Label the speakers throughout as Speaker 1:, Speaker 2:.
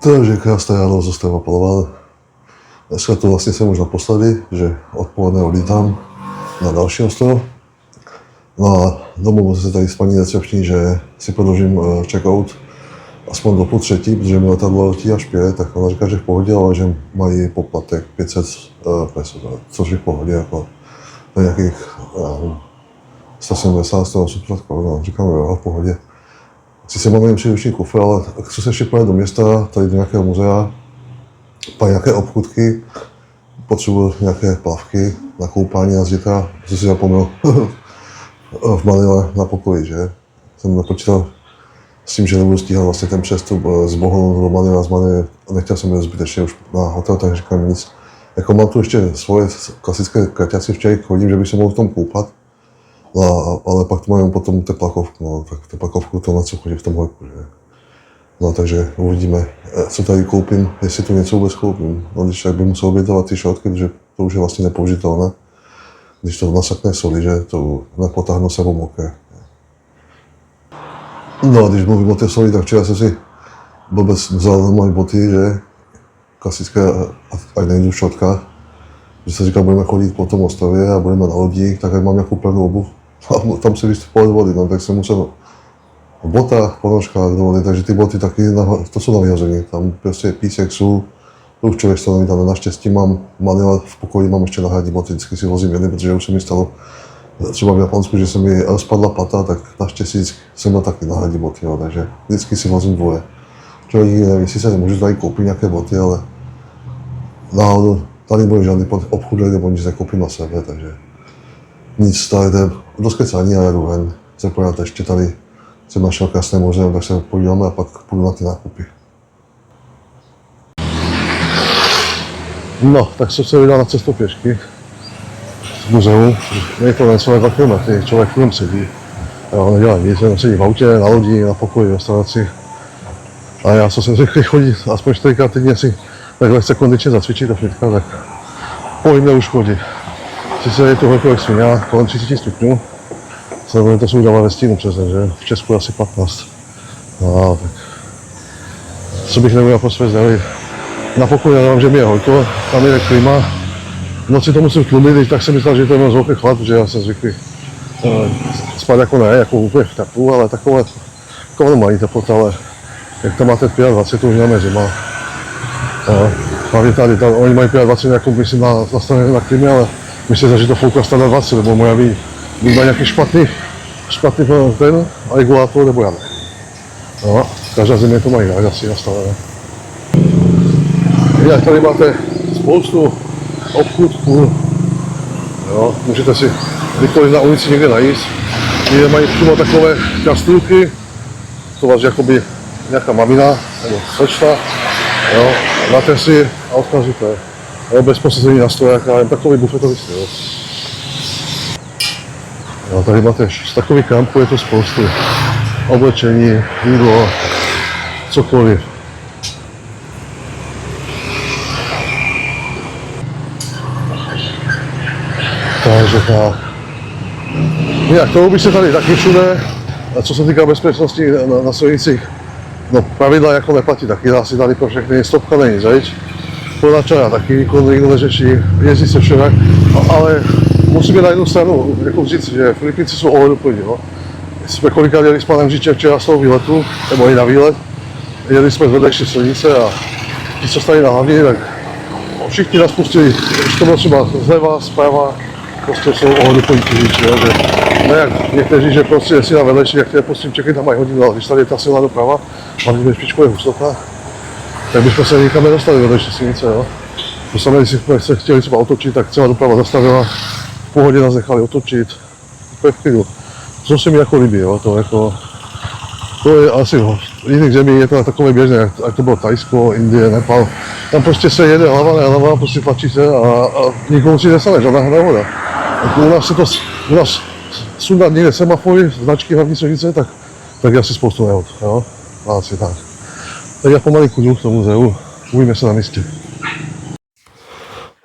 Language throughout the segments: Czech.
Speaker 1: Takže krásné ráno z Ostrova Palovan. Dneska to vlastně jsem už naposledy, že odpoledne odlítám na další ostrov. No a domluvil se tady s paní recepční, že si prodloužím check-out aspoň do půl třetí, protože mi letadlo letí až 5, tak ona říká, že v pohodě, ale že mají poplatek 500 peso, což je v pohodě, jako na nějakých 170-180 korun. Říkám, jo, v pohodě. Sice máme jen příruční kufr, ale chci se ještě pojet do města, tady do nějakého muzea, pak nějaké obchůdky, potřebuji nějaké plavky na koupání na zítra, co si zapomněl v Manile na pokoji, že? Jsem nepočítal s tím, že nebudu stíhat vlastně ten přestup z Bohonu do Manila, z Manily, nechtěl jsem jít zbytečně už na hotel, tak říkám nic. Jako mám tu ještě svoje klasické kraťaci včely, chodím, že bych se mohl v tom koupat. No, ale pak tu mám potom teplakovku, no, tak teplakovku to na co chodí v tom horku, že? No, takže uvidíme, co tady koupím, jestli tu něco vůbec koupím. No, když tak bych musel obětovat ty šotky, protože to už je vlastně nepoužitelné. Když to nasakne soli, že to nepotáhnu sebou mokré. No a když mluvím o té soli, tak včera jsem si blbec vzal na moje boty, že? Klasické, ať nejdu v šotkách. Že se říkal, budeme chodit po tom ostrově a budeme na lodí, tak jak mám nějakou plnou obuv. A tam se vystupoval do vody, no, tak jsem musel v botách, ponožkách do vody, takže ty boty taky, to jsou na vyhození. Tam prostě je písek, sůl, to už člověk stanoví tam. Naštěstí mám Manila v pokoji, mám ještě náhradní boty, vždycky si vozím jedny, protože už se mi stalo třeba v Japonsku, že se mi spadla pata, tak naštěstí jsem měl taky náhradní boty, jo, takže vždycky si vozím dvoje. Člověk nikdy neví, jestli se nemůžu tady koupit nějaké boty, ale náhodou tady bude žádný obchůdek nebo nic nekoupím na sebe, takže nic, tady jde do skecání a jdu ven. Se podat ještě tady, jsem našel krásné muzeum, tak se podíváme a pak půjdu na ty nákupy. No, tak jsem se vydal na cestu pěšky v muzeu. Je to jen celé 2 kilometry, člověk v něm sedí. Jo, nedělá nic, jenom sedí v autě, na lodi, na pokoji, v restauraci. A já jsem se řekl chodit aspoň 4krát týdně si takhle chce kondičně zacvičit do fitka, tak pohyb neuškodí. Sice je to horko jak svině, kolem 30 stupňů. Samozřejmě to jsou dávat ve stínu přes den, že? V Česku asi 15. No, tak co bych neudělal pro své zdraví. Na pokoji nedávám, že mi je horko, tam je klima. V noci to musím tlumit, tak jsem myslel, že to je moc velký chlad, protože já jsem zvyklý spát jako ne, jako úplně v teplu, ale takové normální teplota, ale jak tam máte 25, to už máme zima. Hlavně tady, oni mají 25, jako myslím nastavené na klimě, ale myslím, že to fouká stále 20, nebo moja ví mají nějaký špatný ten regulátor, nebo já ne. No, každá země to mají jinak asi nastavené. Jak tady máte spoustu obchůdků, jo, můžete si kdykoliv na ulici někde najíst. Někde mají přímo takové kastůlky, to vás jakoby nějaká mamina nebo sečta, jo, dáte si a odcházíte. Jo, bez posazení na stojáka, jen takový bufetový styl. Jo, tady máte z takových kampů, je to spoustu. Oblečení, jídlo, cokoliv. Takže tak. Jinak toho bych se tady taky všude, a co se týká bezpečnosti na silnicích, no pravidla jako neplatí taky, asi tady pro všechny, stopka není zeď. Podačaja taky nikdo neřeší, jezdí se všude, ale musíme na jednu stranu jako říct, že Filipínci jsou ohleduplní. No. Jsme kolikrát jeli s panem Žičem včera z toho výletu, nebo i na výlet, jeli jsme z vedlejší silnice a ti, co stali na hlavě, tak všichni nás pustili, když to bylo třeba zleva, zprava, prostě jsou ohleduplní řidiči, že ne jak někteří, že prostě jestli na vedlejší, jak pustím čeky, tam mají hodinu, ale když tady je ta silná doprava, hlavně ve špičkové hustota, tak bychom se nikam nedostali do vedlejší silnice, jo. To samé, když jsme se chtěli třeba otočit, tak celá doprava zastavila, v pohodě nás nechali otočit, úplně v klidu. To se mi jako líbí, jo, to je asi v jiných zemích je to takové běžné, jak to bylo Thajsko, Indie, Nepal. Tam prostě se jede hlava, nehlava, prostě tlačí se a nikomu si nestane, žádná nehoda. U nás sundat někde semafory, značky hlavní silnice, tak je asi spoustu nehod, jo, asi tak. Tak já pomalinku jdu k tomu muzeu, uvidíme se na místě.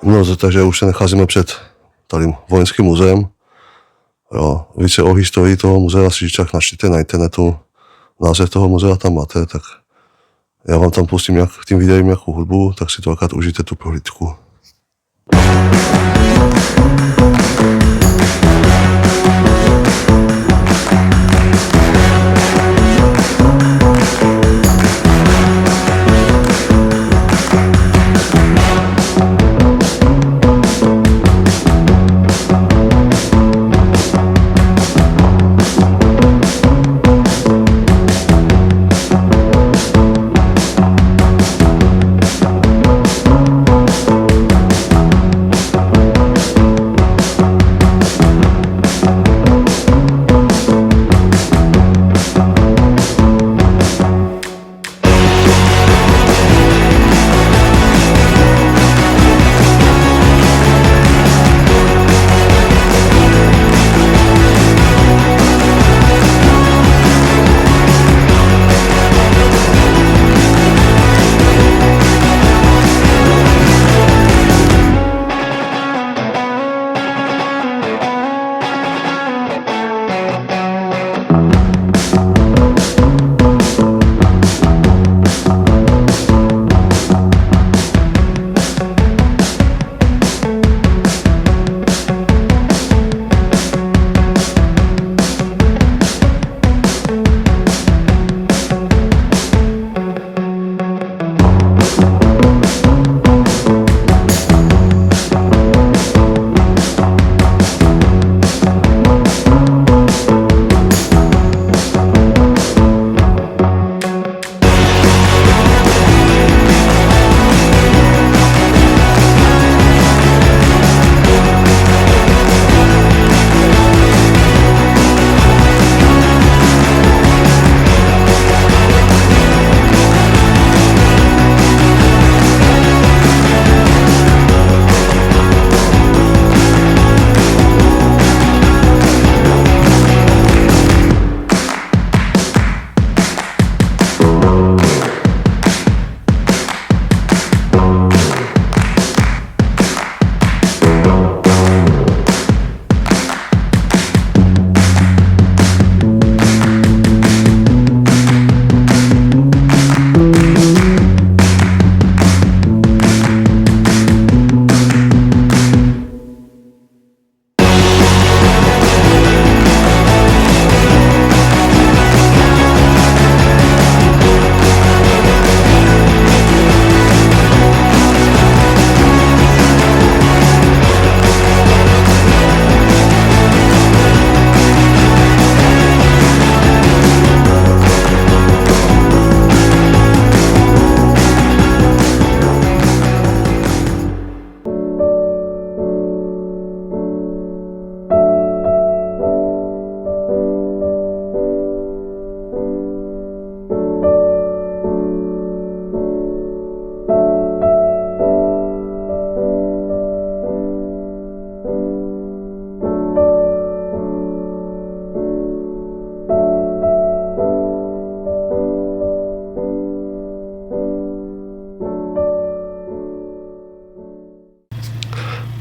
Speaker 1: No, takže už se nacházíme před tady vojenským muzeem. Jo, více o historii toho muzea si čak načtěte na internetu. Název toho muzea tam máte, tak Já vám tam pustím k tým videím nějakou hudbu, tak si to akorát užijte tu prohlídku.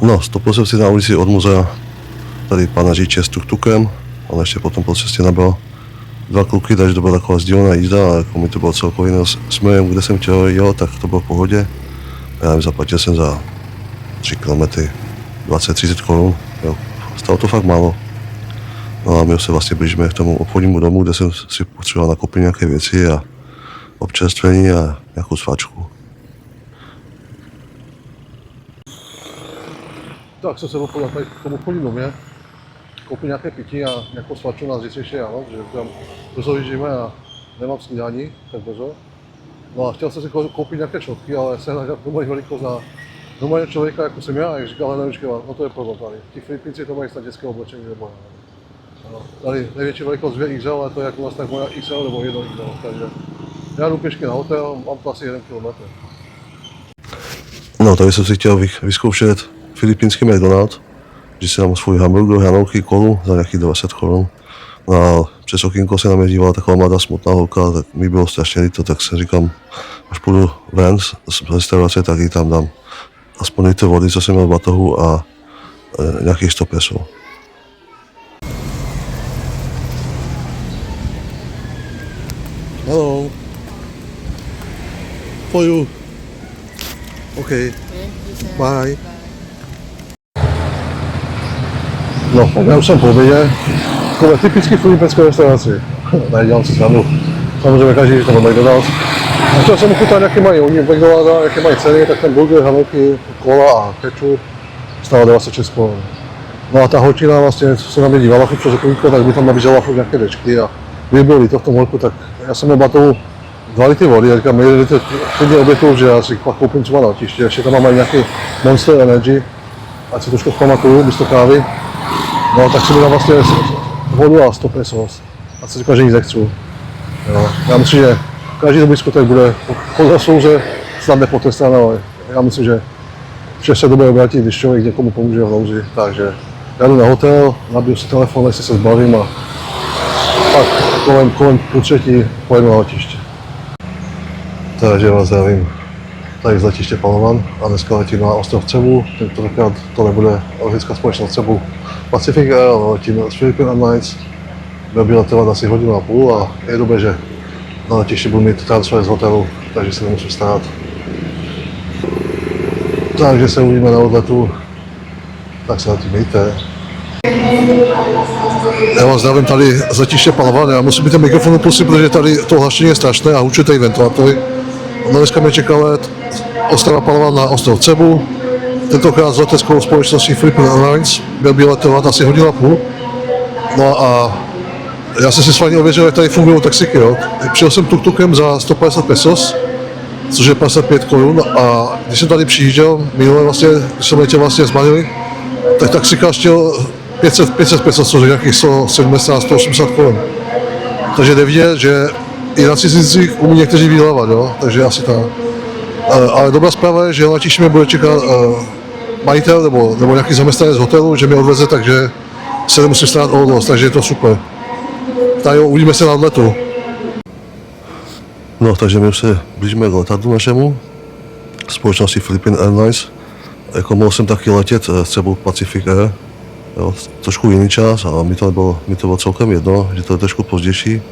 Speaker 1: No, stopil jsem si na ulici od muzea tady pana Říče s tuktukem, ale ještě potom po cestě nabral dva kluky, takže to byla taková sdílená jízda, ale jako mi to bylo celkově směrem, kde jsem chtěl jel, tak to bylo v pohodě. Já jim zaplatil jsem za 3 km 20-30 korun, jo. Stalo to fakt málo. No a my se vlastně blížíme k tomu obchodnímu domu, kde jsem si potřeboval nakoupit nějaké věci a občerstvení a nějakou svačku. Tak jsem se opodal tady k tomu obchodním domě, koupil nějaké pití a nějakou svačku na zítřejší ráno, protože tam brzo vyžijeme a nemám snídaní, tak brzo. No a chtěl jsem si koupit nějaké šotky, ale jsem hledal normální velikost na normálního člověka, jako jsem já, a jak říkal, no to je problém tady. Ti Filipínci to mají snad dětské oblečení nebo no, tady největší velikost 2 XL, ale to je jak u nás tak moja XL nebo 1 XL, takže já jdu pěšky na hotel, mám to asi 1 kilometr. No, tady jsem si chtěl vyzkoušet filipínský McDonald's, že si dám svůj hamburger, hranolky, kolu za nějakých 20 korun. No a přes okýnko se na mě dívala taková mladá smutná holka, tak mi bylo strašně líto, tak si říkám, až půjdu ven z restaurace, tak jí tam dám aspoň litr vody, co jsem měl v batohu a nějakých 100 peso. Hello. for you. Okay, bye. No, tak já už jsem po obědě. Takové typicky filipínské restauraci. Nedělám si srandu. Samozřejmě každý to má McDonald's. A chtěl jsem ochutnat, jaké mají oni McDonald's, jaké mají ceny, tak ten burger, hamelky, kola a ketchup stále 26 korun. No a ta holčina vlastně, co se na mě dívala, co řekl, tak by tam nabízela furt nějaké dečky a kdyby bylo líto v tom horku, tak já jsem měl batou 2 litry vody a říkám, 1 litr klidně obětu, že já si pak koupím třeba na letiště, ještě tam mám nějaký Monster Energy, ať si trošku pamatuju, místo kávy. No tak si mi dám vlastně vodu a 100 pesos. A si říkal, že nic nechci. Jo. Já myslím, že každý dobrý skutek bude po zaslouze snad nepotrestán, ale já myslím, že vše se dobře obratí, když člověk někomu pomůže v nouzi. Takže já jdu na hotel, nabiju si telefon, jestli se zbavím a pak kolem půl třetí pojedu na letiště. Takže vás zdravím. Tady z letiště Palawan a dneska letím na ostrov Cebu. Tentokrát to nebude logická společnost Cebu Pacific Air, ale letím z Philippine Airlines. Byl by letovat asi 1,5 hodiny a je dobré, že na letišti budu mít transfer z hotelu, takže se nemusím starat. Takže se uvidíme na odletu, tak se na tím mějte. Já vás zdravím tady z letiště Palawan, já musím mít ten mikrofon pustit, protože tady to hlaštění je strašné a hučí tady ventilátory. Dneska mě čeká let ostrova Palawan na ostrov Cebu, tentokrát s leteckou společností Philippine Airlines, byl by letovat asi 1,5 hodiny. No a já jsem si s vámi ověřil, jak tady fungují taxiky, jo. Přijel jsem tuk-tukem za 150 pesos, což je 55 korun a když jsem tady přijížděl, minule vlastně, když jsem letěl vlastně z Manily, tak taxikář chtěl 500 pesos, což je nějakých 170-180 korun. Takže jde vidět, že i na cizincích umí někteří vydělávat, jo, takže asi tak. Ale dobrá zpráva je, že na letišti mě bude čekat majitel nebo nějaký zaměstnanec z hotelu, že mě odveze, takže se nemusím starat o odvoz, takže je to super. Tak jo, uvidíme se na odletu. No, takže my už se blížíme k letadlu našemu, společnosti Philippine Airlines. Jako mohl jsem taky letět s Cebu Pacific Air, jo, trošku jiný čas, ale mi to bylo celkem jedno, že to je trošku pozdější.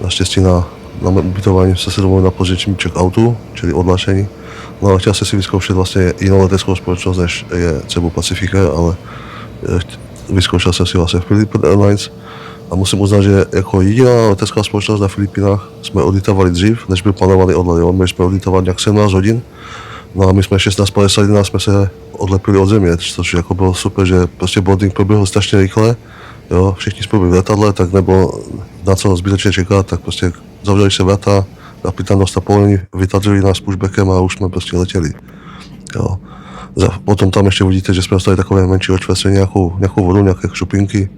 Speaker 1: Naštěstí na ubytování se domluvil na pozdějším check-outu, čili odlašení. No ale chtěl jsem si vyzkoušet vlastně jinou leteckou společnost, než je Cebu Pacific Air, ale vyzkoušel jsem si vlastně Philippine Airlines. A musím uznat, že jako jediná letecká společnost na Filipínách jsme odlítávali dřív, než byl plánovaný odlet. My jsme odlítávali nějak 17 hodin, no a my jsme 16:51 jsme se odlepili od země, což jako bylo super, že prostě boarding proběhl strašně rychle. Jo, všichni jsme byli v letadle, tak nebylo na co zbytečně čekat, tak prostě zavřeli se vrata, kapitán dostal povolení, vytadřili nás pushbackem a už jsme prostě letěli. Jo. Potom tam ještě vidíte, že jsme dostali takové menší očverstvení, nějakou vodu, nějaké šupinky.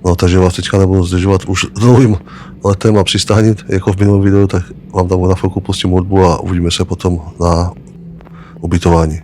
Speaker 1: No, takže vás teďka nebudu zdržovat už dlouhým letem a přistáním, jako v minulém videu, tak vám tam na chvilku pustím hudbu a uvidíme se potom na ubytování.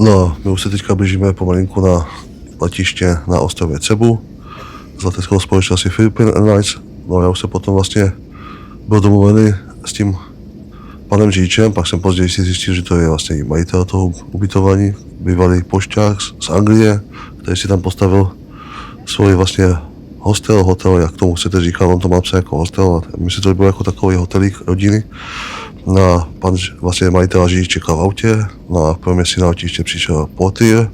Speaker 1: No, my už se teďka blížíme pomalinku na letiště na ostrově Cebu z leteckého společnosti Philippine Airlines. No, já už jsem potom vlastně byl domluvený s tím panem řidičem, pak jsem později si zjistil, že to je vlastně i majitel toho ubytování, bývalý pošťák z Anglie, který si tam postavil svůj vlastně hotel, jak tomu chcete říkat, on to má psát jako hostel, myslím, že to byl jako takový hotelík rodiny. No a pan vlastně majitel a řidič čekal v autě, no a pro mě si na letiště přišel portier,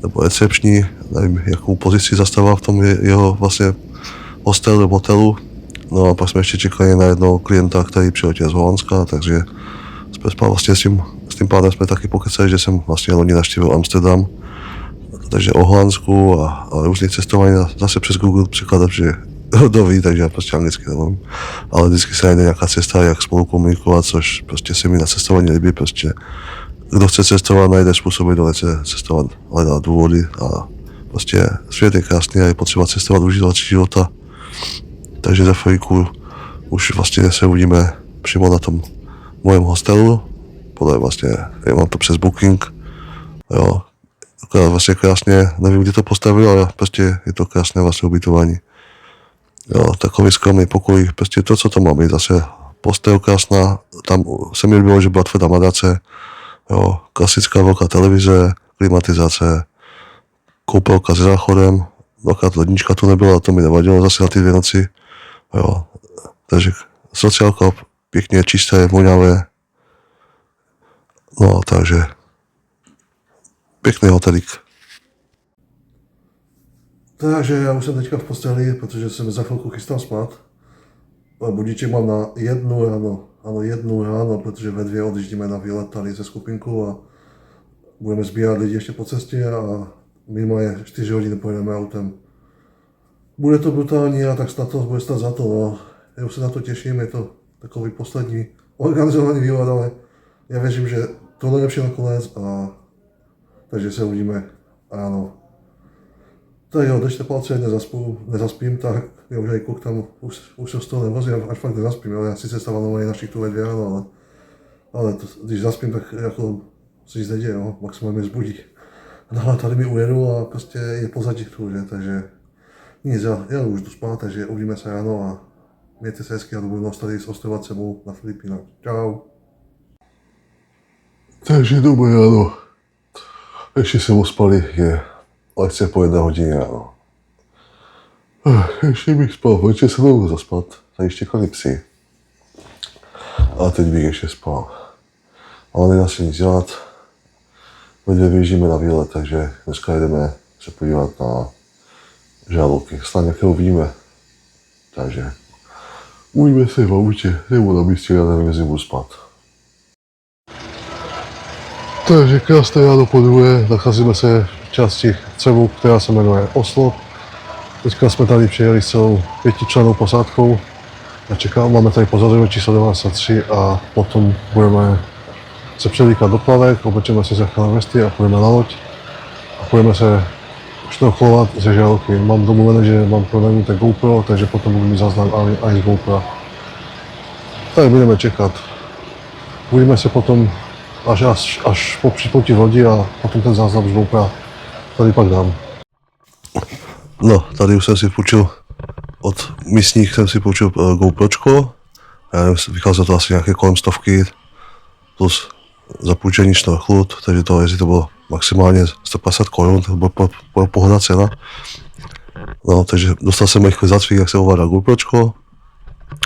Speaker 1: nebo recepční, nevím, jakou pozici zastával v tom jeho vlastně hostel nebo hotelu. No a pak jsme ještě čekali na jednoho klienta, který přiletěl z Holandska, takže jsme vlastně s tím pánem jsme taky pokecali, že jsem vlastně loni navštívil Amsterdam, takže o Holandsku a různých cestování zase přes Google překladám, že kdo ví, takže já prostě anglicky nevím. Ale vždycky se najde nějaká cesta, jak spolu komunikovat, což prostě se mi na cestování líbí, prostě kdo chce cestovat, najde způsoby, kdo nechce cestovat, hledá důvody a prostě svět je krásný a je potřeba cestovat, užívat si života. Takže za chvíľku už vlastně se uvidíme přímo na tom mojem hostelu, podle vlastně, já mám to přes Booking, jo, vlastně krásně, nevím, kde to postavil, ale prostě je to krásné vlastně ubytování. Jo, takový skromný pokoj, prostě to, co to má být, zase postel krásná, tam se mi líbilo, že byla tvrdá madrace, jo, klasická velká televize, klimatizace, koupelka s záchodem, dvakrát lednička tu nebyla, to mi nevadilo zase na ty 2 noci, jo, takže sociálka pěkně čisté, voňavé, no takže pěkný hotelík. Takže já už jsem teďka v posteli, protože jsem za chvilku chystám spát. Budíček mám na 1 ráno, ano 1 ráno, protože ve 2 odjíždíme na výlet tady ze skupinku a budeme sbírat lidi ještě po cestě a minimálně 4 hodiny pojedeme autem. Bude to brutální a tak snad to bude stát za to, no. Já už se na to těším, je to takový poslední organizovaný výlet, ale já věřím, že to je lepší nakonec a takže se uvidíme ráno. Tak jo, držte palce, nezaspím, tak já už aj kuk tam, už se z toho nevozím, až fakt nezaspím, ale já sice stávám normálně na šiktu ve 2 ráno, ale to, když zaspím, tak jako se nic neděje, no, maximálně mě zbudí. No ale tady mi ujedu a prostě je pozadí tu, že, takže nic, já už jdu spát, takže uvidíme se ráno a mějte se hezky a dobrou noc tady z ostrova Cebu na Filipínách. Čau. Takže dobré ráno. Ještě jsem uspali, je lekce po 1 hodině ráno. Ještě bych spal, večer se nemohu zaspat, tady ještě psi. A teď bych ještě spal. Ale nedá se nic dělat. Ve 2 vyjíždíme na výlet, takže dneska jdeme se podívat na žraloky. Snad nějaké uvidíme. Takže uvidíme se v autě, nebo na místě, já nevím, jestli budu spát. Takže krásné ráno po druhé, nacházíme se v části Cebu, která se jmenuje Oslo. Teďka jsme tady přijeli s celou 5člennou posádkou a máme tady pořadové číslo 93 a potom budeme se převlíkat do plavek, oblečeme si záchranné vesty a půjdeme na loď a půjdeme se šnorchlovat ze žraloky. Mám domluvené, že mám pronajmuté GoPro, takže potom budu mít záznam ani GoPro. Tak budeme čekat. Uvidíme se potom až po připlutí lodi a potom ten záznam z GoPro tady pak dám. No, tady už jsem si půjčil, od místních jsem si půjčil GoPročko. Já nevím, vycházelo to asi nějaké kolem 100 plus zapůjčení šnorchlu, takže to, jestli to bylo maximálně 150 korun, to byla pohodná cena. No, takže dostal jsem rychle zacvik, jak se ovládá GoPročko.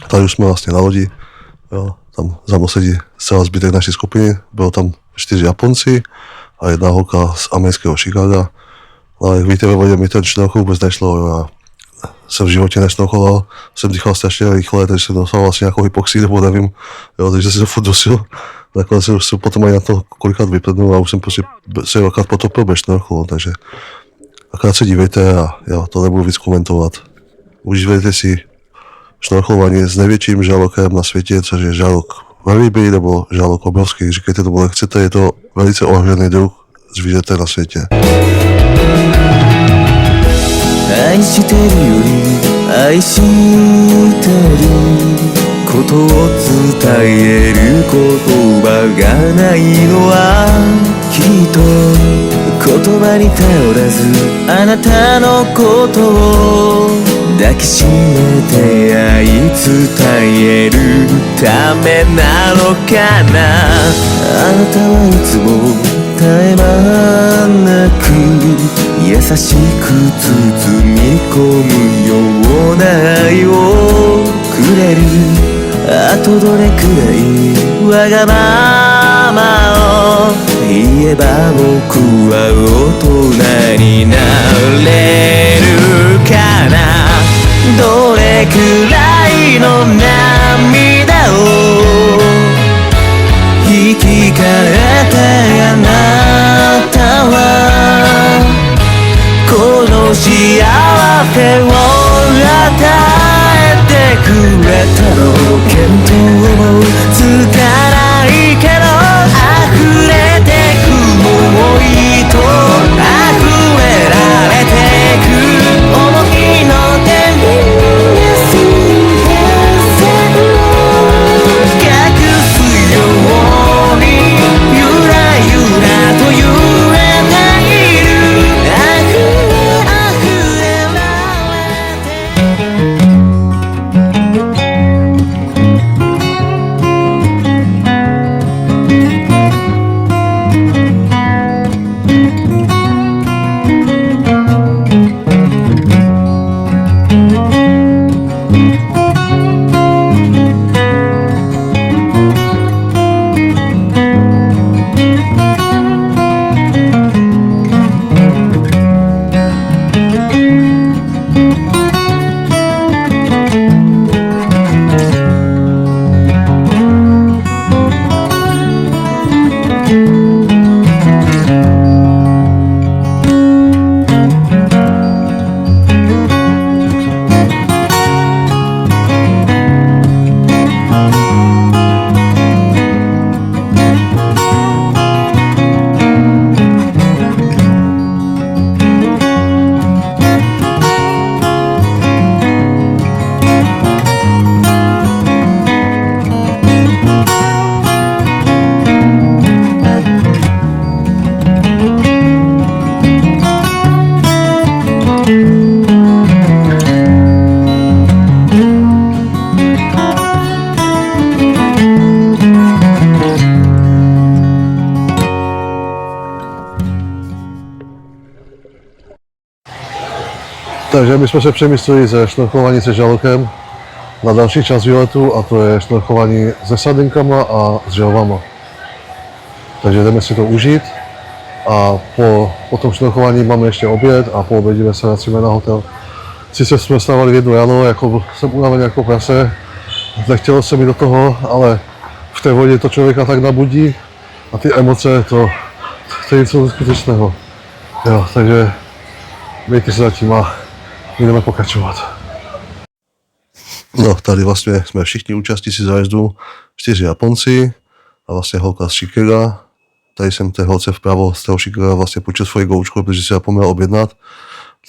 Speaker 1: Tady už jsme vlastně na lodi, jo, tam za mnou sedí celá zbytek naší skupiny, bylo tam 4 Japonci a 1 holka z amerického Chicaga. No, jak víte, ve vodě mi ten šnorchl vůbec nešlo, jo, já jsem v životě nešnorchoval, jsem dýchal strašně rychle, takže jsem dostal vlastně nějakou hypoxii, nebo nevím, jo, takže jsem se furt dusil. Nakonec jsem se potom ani na to kolikrát vyprdnul a už jsem prostě se velkrát potopil bez šnorchlu, takže akorát se dívejte a já to nebudu víc komentovat. Užívejte si šnorchlování s největším žralokem na světě, což je žralok velrybý nebo žralok obrovský, říkejte tomu, jak chcete, je to velice ohrožený druh zvířete na světě. 愛してるより愛してる
Speaker 2: ことを伝える言葉がないのはきっと言葉に頼らずあなたのことを抱きしめて愛伝えるためなのかな。あなたはいつも絶え間なく優しく包み込むような愛をくれる。あとどれくらいわがままを言えば僕は大人になれるかな。どれくらいの涙を生き返ってあなたはこの幸せを与えてくれたの。見当もつかないけど溢れてく想いと溢れられてく想いの天秤が水平線を隠すようにゆらゆらと揺れている。溢れられて
Speaker 1: Takže my jsme se přemysleli ze šnorchování se žralokem na další část výletu a to je šnorchování se sardinkama a s želvama. Takže jdeme si to užít a po tom šnorchování máme ještě oběd a po obědě se vracíme na hotel. Sice jsme stávali v 1 ráno, jako jsem unavený jako prase, nechtělo se mi do toho, ale v té vodě to člověka tak nabudí a ty emoce, to je něco skutečného. Jo, takže mějte se zatím a budeme pokračovat. No, tady vlastně jsme všichni účastníci zájezdu, 4 Japonci a vlastně holka z Shikega. Tady jsem té holce vpravo z toho Shikega vlastně počul svoji goučku, protože si zapomněl objednat,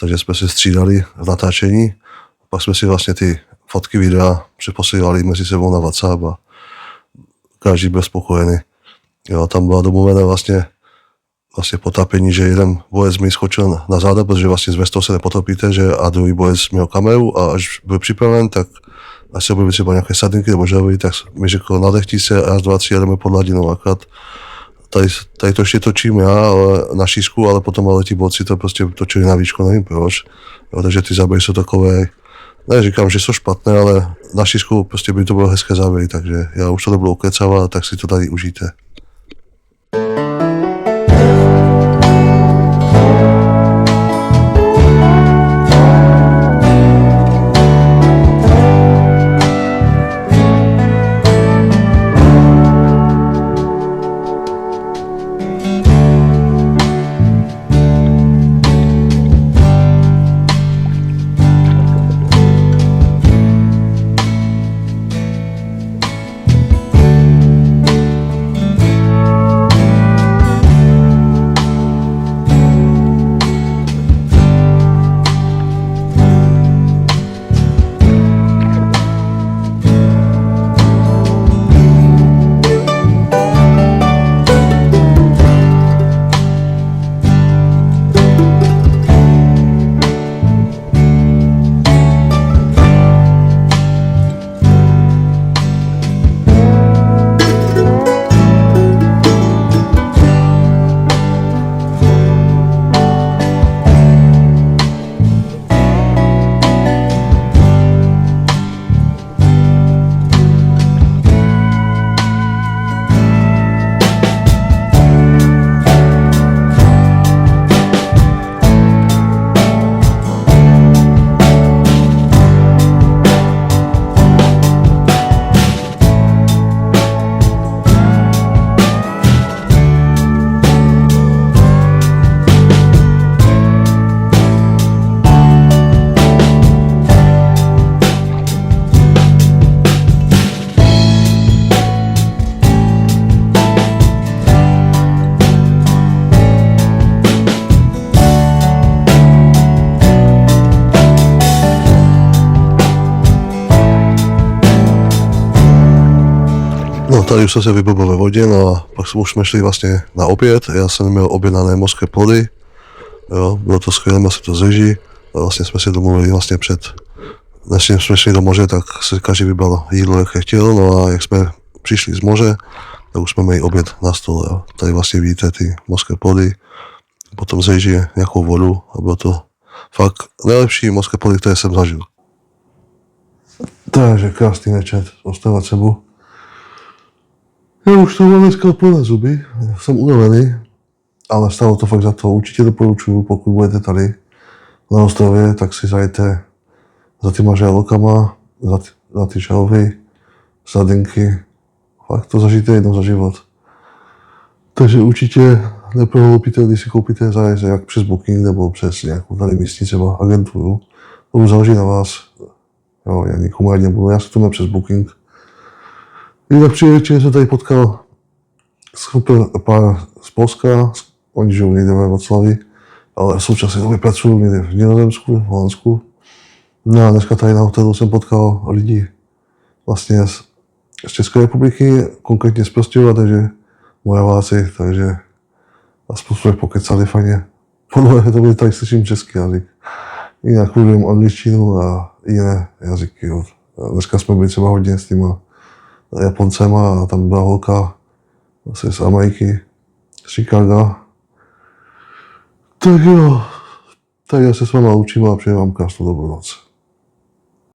Speaker 1: takže jsme se střídali v natáčení. Pak jsme si vlastně ty fotky, videa přeposílali mezi sebou na WhatsApp a každý byl spokojený. Jo, tam byla domluvené vlastně potápění, že jeden bojec mi skočil na záda, protože vlastně z vestou se nepotopíte, že a druhý bojec měl kameru a až byl připraven, tak až se objevily třeba nějaké sardinky nebo želvy, tak mi řekl, nadechti se, raz, dva, tři, jdeme pod hladinou. Akorát tady to ještě točím já na šířku, ale potom ale ti borci to prostě točili na výšku, nevím proč. Jo, takže ty záběry jsou takové, ne říkám, že jsou špatné, ale na šířku prostě by to bylo hezké záběry, takže já už to nebudu ukecávat, tak si to tady užijte. tady už jsem se vyblbil ve vodě, no a pak už jsme šli vlastně na oběd. Já jsem měl objednané mořské plody, jo, bylo to skvělé, měl jsem to z Ježí. Vlastně jsme si domluvili vlastně než jsme šli do moře, tak si každý vybral jídlo, jaké chtěl, no a jak jsme přišli z moře, tak už jsme měli oběd na stole. Jo. Tady vlastně vidíte ty mořské plody, potom z Ježí nějakou vodu a bylo to fakt nejlepší mořské plody, které jsem zažil. Takže krásný večer, ostávat sebou. Já už to mám dneska plné zuby, jsem unavený, ale stalo to fakt za to. Určitě doporučuji, pokud budete tady na ostrově, tak si zajďte za těma žralokama, za ty želvy, sardinky. Fakt to zažijte jednou za život. Takže určitě neprohloupíte, když si koupíte zájezd jak přes Booking nebo přes nějakou tady místní třeba agenturu. To už záleží na vás. Jo, já nikomu radit nebudu, já si to mám přes Booking. Jinak při večeři jsem tady potkal super pár z Polska, oni žijou někde ve Vroclavi, ale v současné době pracují někde v Nizozemsku, v Holandsku. No a dneska tady na hotelu jsem potkal lidi vlastně z České republiky, konkrétně z Prostějova, takže Moraváci, takže aspoň jsme pokecali fajně. Podle to byli tady slyším český jazyk. Jinak mluvím angličtinu a jiné jazyky. Jo. Dneska jsme byli třeba hodně s těma Japoncema a tam byla holka asi z Ameriky, z Chicaga. Tak jo, tak já se s váma učím a přeji vám krásnou dobrou noc.